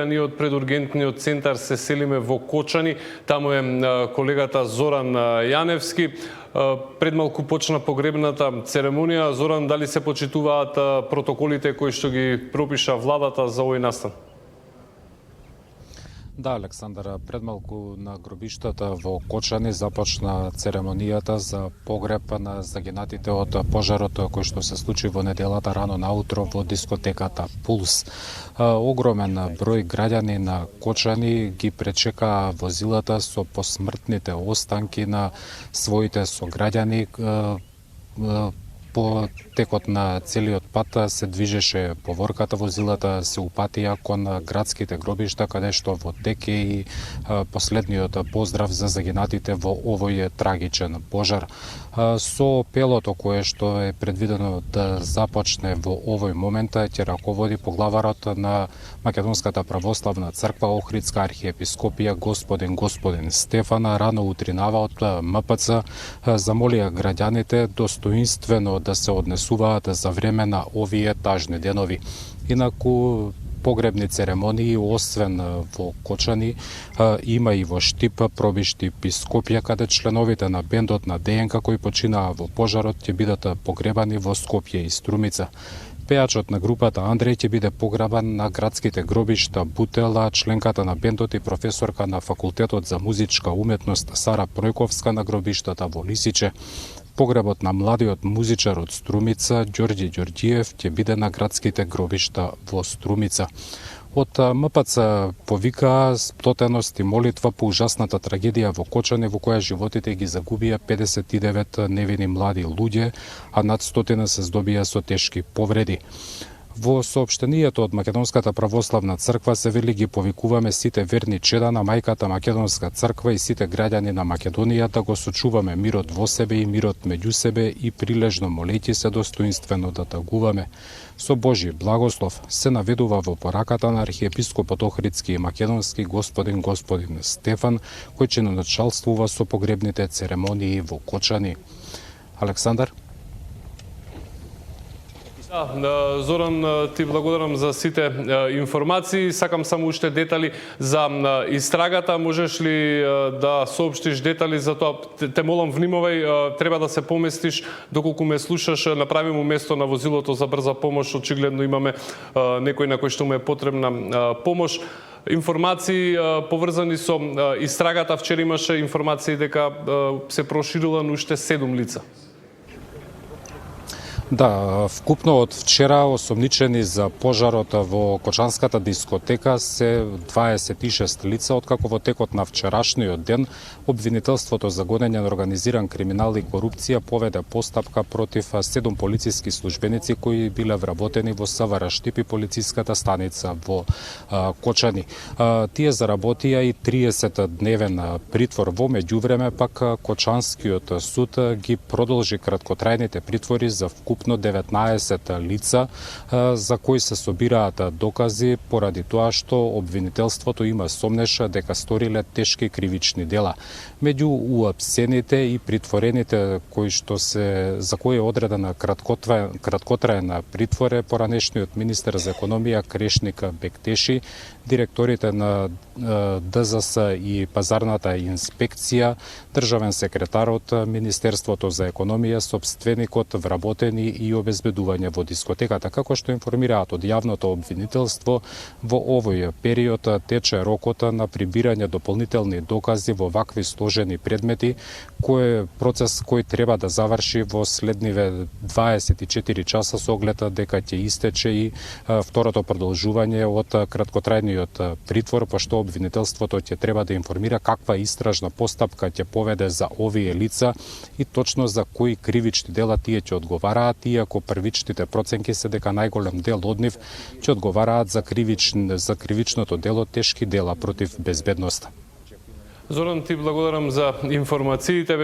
Ние од предургентниот центар се селиме во Кочани. Таму е колегата Зоран Јаневски. Пред малку почна погребната церемонија. Зоран, дали се почитуваат протоколите кои што ги пропиша владата за овој настан? Да, Александар, пред малку на гробиштата во Кочани започна церемонијата за погреб на загинатите од пожарот кој што се случи во неделата рано наутро во дискотеката Пулс. Огромен број граѓани на Кочани ги пречекаа возилата со посмртните останки на своите сограѓани. По текот на целиот пат се движеше поворката, возилата се упатија кон градските гробишта, каде што во тек е и последниот поздрав за загинатите во овој трагичен пожар. Со пелото кое што е предвидено да започне во овој момент ќе раководи поглаварот на Македонската православна црква Охридска архиепископија господин Стефан. Рано утринава од МПЦ замолија граѓаните достоинствено да се однесуваат за време на овие тажни денови. Инаку погребни церемонии, освен во Кочани, има и во Штип, Пробишти, Скопје, каде членовите на бендот на ДНК кои починаа во пожарот ќе бидат погребани во Скопје и Струмица. Пејачот на групата Андреј ќе биде погребан на градските гробишта Бутела, членката на бендот и професорка на Факултетот за музичка уметност Сара Пројковска на гробиштата во Лисиче. Погребот на младиот музичар од Струмица, Ѓорѓи Ѓорѓиев, ќе биде на градските гробишта во Струмица. Од МПЦ повикаа сплотеност и молитва по ужасната трагедија во Кочани, во која животите ги загубија 59 невини млади луѓе, а над 100 се здобија со тешки повреди. Во соопштението од Македонската православна црква се вели ги повикуваме сите верни чеда на мајката Македонска црква и сите граѓани на Македонија да го сочуваме мирот во себе и мирот меѓу себе и прилежно молејќи се достоинствено да тагуваме. Со Божји благослов се наведува во пораката на архиепископот Охридски и Македонски господин Стефан, кој ќе началствува со погребните церемонии во Кочани. Александар? Да, Зоран, ти благодарам за сите информации. Сакам само уште детали за истрагата. Можеш ли да соопштиш детали за тоа? Те молам, внимавај, треба да се поместиш доколку ме слушаш. Направи му место на возилото за брза помош. Очигледно имаме некој на кој што му е потребна помош. Информации поврзани со истрагата. Вчера имаше информации дека се проширила на уште 7 лица. Да, вкупно од вчера осомничени за пожарот во Кочанската дискотека се 26 лица, откако во текот на вчерашниот ден обвинителството за гонење на организиран криминал и корупција поведе постапка против 7 полициски службеници кои биле вработени во СВР Штип и полициската станица во Кочани. Тие заработија и 30-дневен притвор. Во меѓувреме пак Кочанскиот суд ги продолжи краткотрајните притвори за вкупно 19 лица за кои се собираат докази поради тоа што обвинителството има сомнеш дека сториле тешки кривични дела. Меѓу уапсените и притворените за кои е одредена краткотраен притвор е поранешниот министер за економија Крешник Бектеши, директорите на ДЗС и пазарната инспекција, државен секретар од Министерството за економија, сопственикот, вработени и обезбедување во дискотеката. Како што информираат од јавното обвинителство, во овој период тече рокот на прибирање дополнителни докази во вакви сложени предмети, кој е процес кој треба да заврши во следниве 24 часа со оглед дека ќе истече и второто продолжување од краткотрајниот притвор, пошто обвинителството ќе треба да информира каква истражна постапка ќе поведе за овие лица и точно за кои кривични дела тие ќе одговараат, иако првичните проценки се дека најголем дел од нив ќе одговараат за кривичното дело тешки дела против безбедноста. Зоран, ти благодарам за информациите.